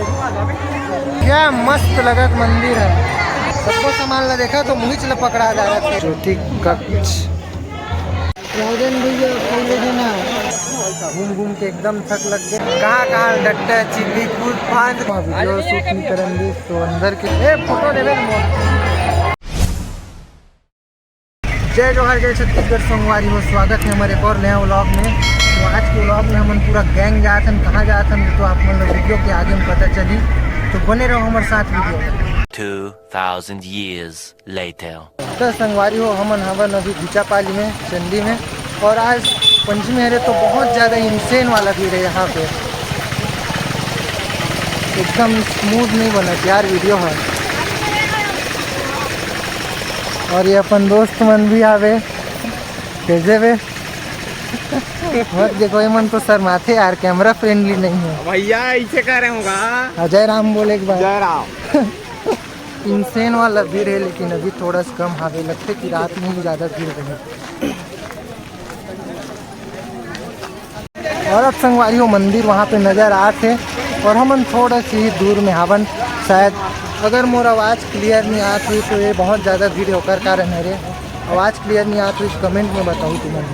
क्या मस्त लगत मंदिर है। सबको सामान ला देखा तो मुझे चला पकड़ा जा रहा था। ज्योति कक्ष घूम घूम के एकदम थक लग गए। कहाँ कहाँ डट्टा चिल्ली कूद फांद वीडियो शूट नहीं करेंगे तो अंदर के फोटो लेवे। जय जोहार जय छत्तीसगढ़ संगवारी हो। स्वागत है हमारे एक और नया व्लॉग में। तो आज के व्लॉग में हम पूरा गैंग जाते हैं। कहाँ जाते हैं तो आप मतलब वीडियो के आगे में पता चली। तो बने रहो हमारे साथ वीडियो में। 2000 years later तो संगवारी हो हमन हवन अभी गुचापाली में चंडी में। और आज पंचमी है तो बहुत ज़्यादा इंसेन वाला भीड़ है यहाँ पे। एकदम स्मूथ नहीं बना यार वीडियो है। और ये अपन दोस्त मन भी आवे कैसे वे मत देखो ये मन तो सर माथे यार कैमरा फ्रेंडली नहीं है भैया। ऐसे कह रहे होगा अजय राम बोले एक बार जय राम। इंसेन वाला भीड़ है लेकिन अभी थोड़ा सा कम हावे लगते कि रात में ही ज़्यादा भीड़ रही। और अब संगवारी हो मंदिर वहाँ पे नज़र आते और हम थोड़ा सी दूर में हवन। शायद अगर मोर आवाज़ क्लियर नहीं आती हुई तो ये बहुत ज़्यादा भीड़ होकर कारण है रे। आवाज़ क्लियर नहीं आती हुई कमेंट में बताऊँ तुम्हें।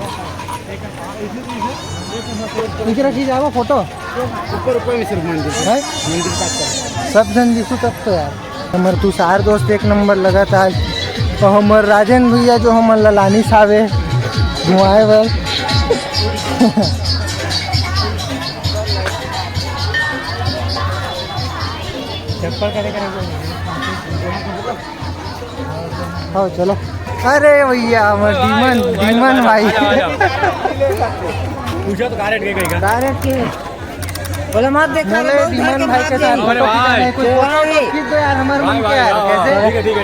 नीचे रखी जाओ फोटो ऊपर ऊपर में सिर्फ मंदिर है। मंदिर का सब जन दिखू तब तो यार। हमार तू सार दोस्त एक नंबर लगा था आज। तो हमार राजन भैया जो हमार ललानी सावे घुमाए बल चप्पल करे हाँ चलो। अरे भैया हमार डीमन डीमन भाई पूछो तो डायरेक्ट के बोले मत देख डीमन भाई के साथ फोटो खींचना है। कोई फोटो खींच दो यार हमारे मन के यार कैसे। ठीक है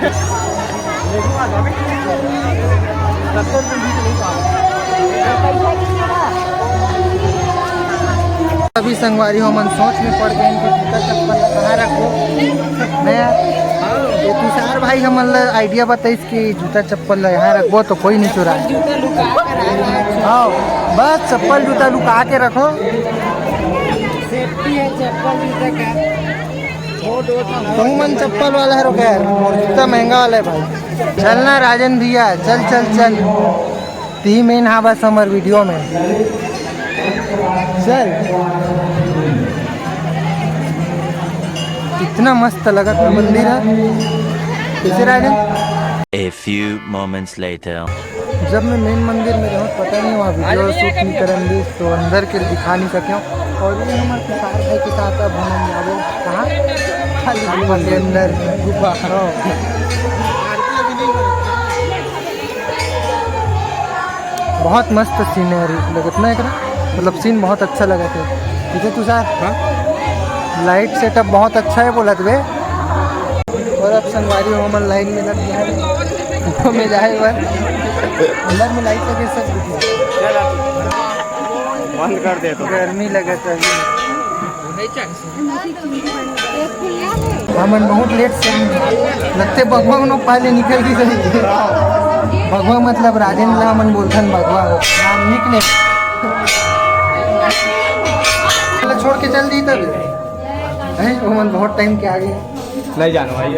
अभी संगवारी हो मन सोच में पड़ गए इनको जूता चप्पल कहाँ रखो। मैं ये तुषार भाई हमारे आइडिया बताइस कि जूता चप्पल यहाँ रखो तो कोई नहीं चुरा। हाँ बस चप्पल जूता लुका के रखो। सेफ्टी है चप्पल जूता का। तुम मन चप्पल वाला है रो खैर और जूता महंगा वाला है भाई। चलना राजन भैया चल चल चल। ती मेन हाँ बस हमारे वीडियो में चल। इतना मस्त लगत है मंदिर है कैसे राजन। A few moments later जब मैं मेन मंदिर में रहूँ पता नहीं वहाँ वीडियो शूट नहीं करेंगे तो अंदर के दिखा नहीं सके। और ये हमारे किसान भाई के साथ अब हम जाओ कहाँ खाली गुफा के अंदर गुफा। बहुत मस्त सीनरी लगत ना एक मतलब सीन बहुत अच्छा लगा था। ठीक है तुषार लाइट सेटअप बहुत अच्छा है बोला थे। और अब संगवारी हो हम लाइन में लग गया है में जाए बार अंदर में लाइट लगे सब बंद कर दे तो गर्मी लगे तो हमन बहुत लेट से लगते भगवा नो पहले निकल गई सही। भगवा मतलब राजेंद्र हमन बोलथन भगवा नाम निकले छोड़ के चल दी तब है हमन बहुत टाइम के आगे ले जाना भाई।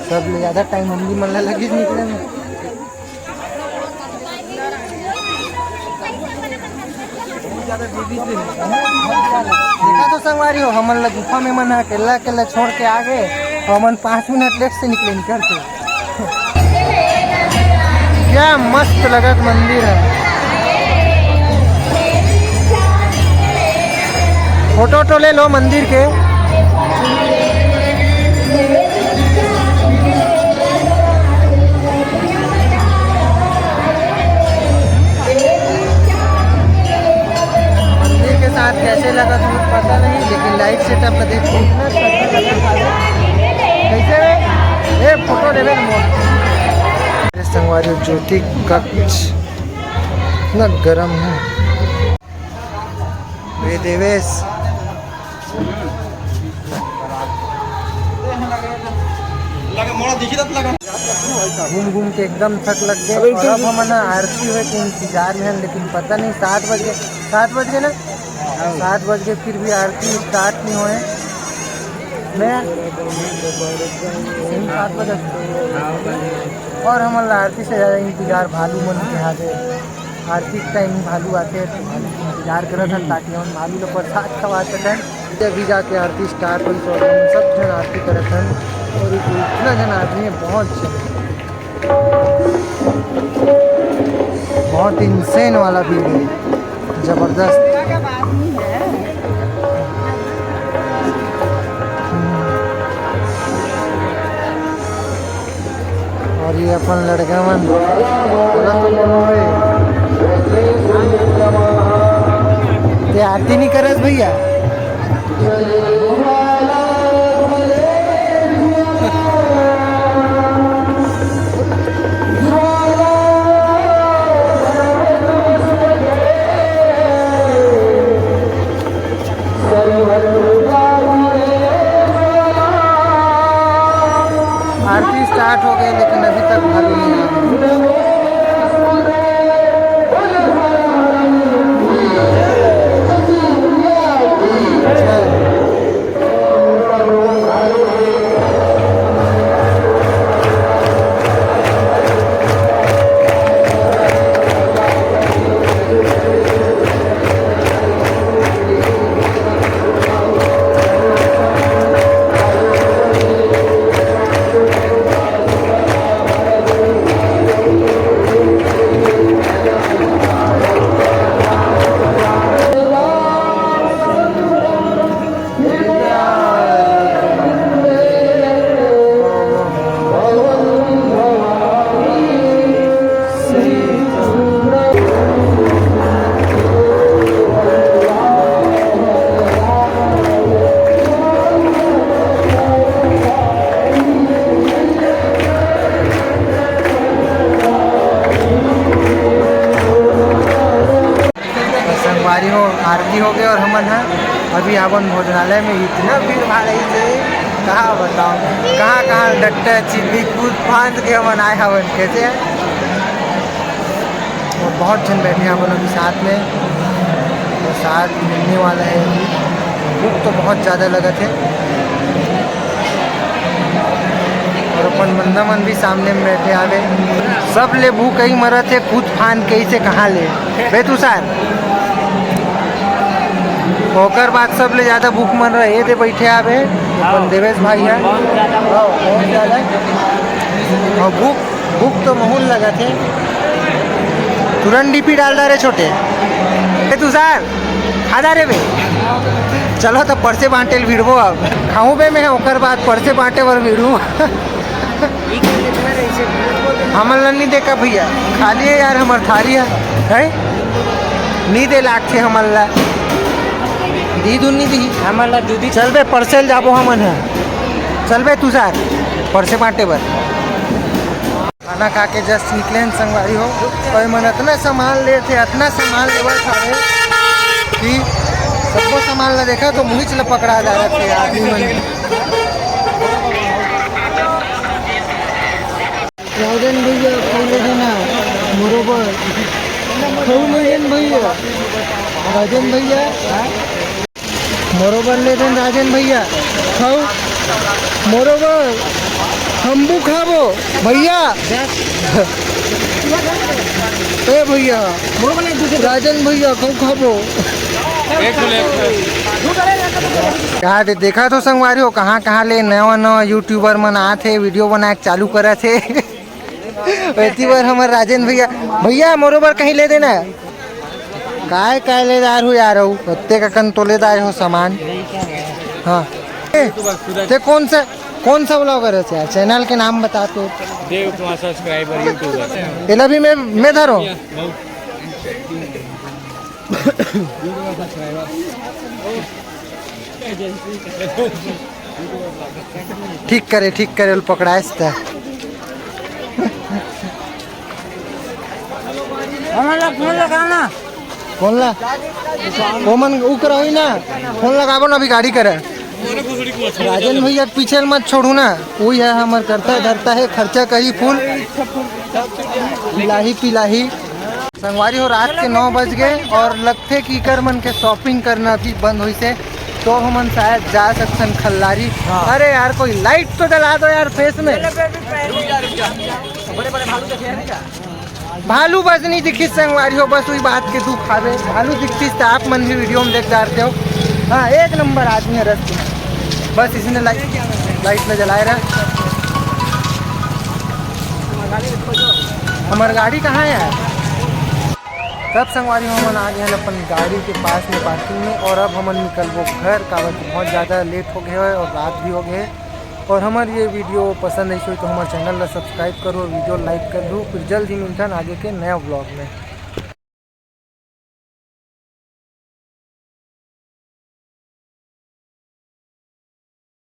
सब ले ज़्यादा टाइम हम भी मन लगी निकले में। देखा तो संगवारी हो हमन ला गुफा में मन अकेला अकेला छोड़ के आ गए और हमन 5 मिनट लेट से निकले निकलते। क्या मस्त लगत मंदिर है। फोटो तो ले लो मंदिर के। मंदिर के साथ कैसे लगा तो पता नहीं लेकिन लाइट सेटअप का देखो कैसे ये फोटो ले संगवारी ज्योति कक्ष इतना गर्म है। वे देवेश लगा मोड़ा दिखी लगा घूम घूम के एकदम थक लग गए। और अब हम ना आरती हुए के इंतजार में हैं, लेकिन पता नहीं 7 बज गए ना, 7 बज गए फिर भी आरती स्टार्ट नहीं हुए। मैं 7 बजे और हमारा आरती से ज़्यादा इंतजार भालू मन के हाथ है। आरती के टाइम भालू आते हैं तो भालू के इंतजार करत हन ताकि हम भालू लोग प्रसाद खवा सकें। अभी जाके आरती स्टार्ट हुई तो हम सब जन आरती करत हन और इतना जन आदमी है, बहुत इंसेन वाला भीड़ है, जबरदस्त। और ये अपन लड़का मन ते आरती नहीं करस भैया। आरती स्टार्ट हो गई लेकिन अभी तक भालू नहीं आया। आरती हो गई और हमन है अभी आवन भोजनालय में इतना भीड़ भाड़ है से कहाँ बताओ, कहाँ डट्टा चिल्ली कूद फांद के हमन आए हवन कैसे है। और बहुत जन बैठे हैं अपन अभी साथ में, प्रसाद मिलने वाला है। भूख तो बहुत ज़्यादा लगा थे और अपन बंदा मन भी सामने में बैठे आवे। सब ले भूख ही मरा थे, कूद फांद कैसे कहाँ ले बेतु सार। होकर बाद सब ले ज़्यादा भूख मन रहे थे बैठे आवे अपन देवेश भाई है। बहुत ज़्यादा और भूख तो माहौल लगा थे। तुरंत डीपी डाल दा रे छोटे तू सार खा रे बे। चलो तो परसे बांटे भिड़बो, अब खाऊँ बे मैं होकर बाद परसे बांटे बर भिड़ूँ। हमन नहीं देखा भैया, खाली है यार हमार थारी है नहीं दे लाग थे हमन ला दी दुनी दी हमारा दूधी। चल बे परसेल जाबो हमन है, चल बे तू सार परसे बांटे बर। खाना खा के जस्ट निकले हैं संगवारी हो, कोई मन इतना सामान ले थे, इतना सामान लेवल था कि सबको सामान ला देखा तो मुझे चला पकड़ा जा रहे थे आदमी मन। राजन भैया खोले देना बरोबर, भैया राजन भैया बरोबर ले दें राजन भैया खाओ बरोबर हमबू खाबो भैया। ए भैया राजन भैया खाबो कहाँ दे देखा तो संगवारी हो कहाँ ले नवा यूट्यूबर मन आते वीडियो बना के चालू करा थे। वैसी बार हमारे राजन भैया मोरोबर कहीं ले देना काय लेदार हो यार हो उत्ते का कन तोलेदार हो सामान। हाँ ते कौन सा ब्लॉगर है यार, चैनल के नाम बता तो। देव कुमार सब्सक्राइबर यूट्यूबर एला भी मैं धरो ठीक करे पकड़ा फोन लगाना फोन ला वो मन उकरा हुई ना फोन लगाबो ना अभी गाड़ी करे राजन भैया पीछे मत छोड़ू ना, वही है हमार करता धरता है, खर्चा करी फुल पिलाही पिलाही। संगवारी हो रात के 9 बज गए और लगते की कर मन के शॉपिंग करना थी बंद हुई से, तो हमन शायद जा सकते खल्लारी। अरे यार कोई लाइट तो जला दो यार फेस में। भालू बस नहीं दिखी संगवारी हो, बस वही बात के दुख आवे। भालू दिखती तो आप मन भी वीडियो में देख डालते हो। हाँ एक नंबर आदमी है रस्ते में, बस इसने लाइट में जलाए रहा। हमारी गाड़ी कहाँ है? तब संगवारी हमन आ गए हैं अपन गाड़ी के पास में पार्किंग में, और अब हमन निकल वो घर का बहुत ज़्यादा लेट हो गया है और रात भी हो गए। और हमारी ये वीडियो पसंद आई तो हमारे चैनल को सब्सक्राइब करो, वीडियो लाइक कर दो। फिर जल्द ही मिलता है आगे के नया व्लॉग में।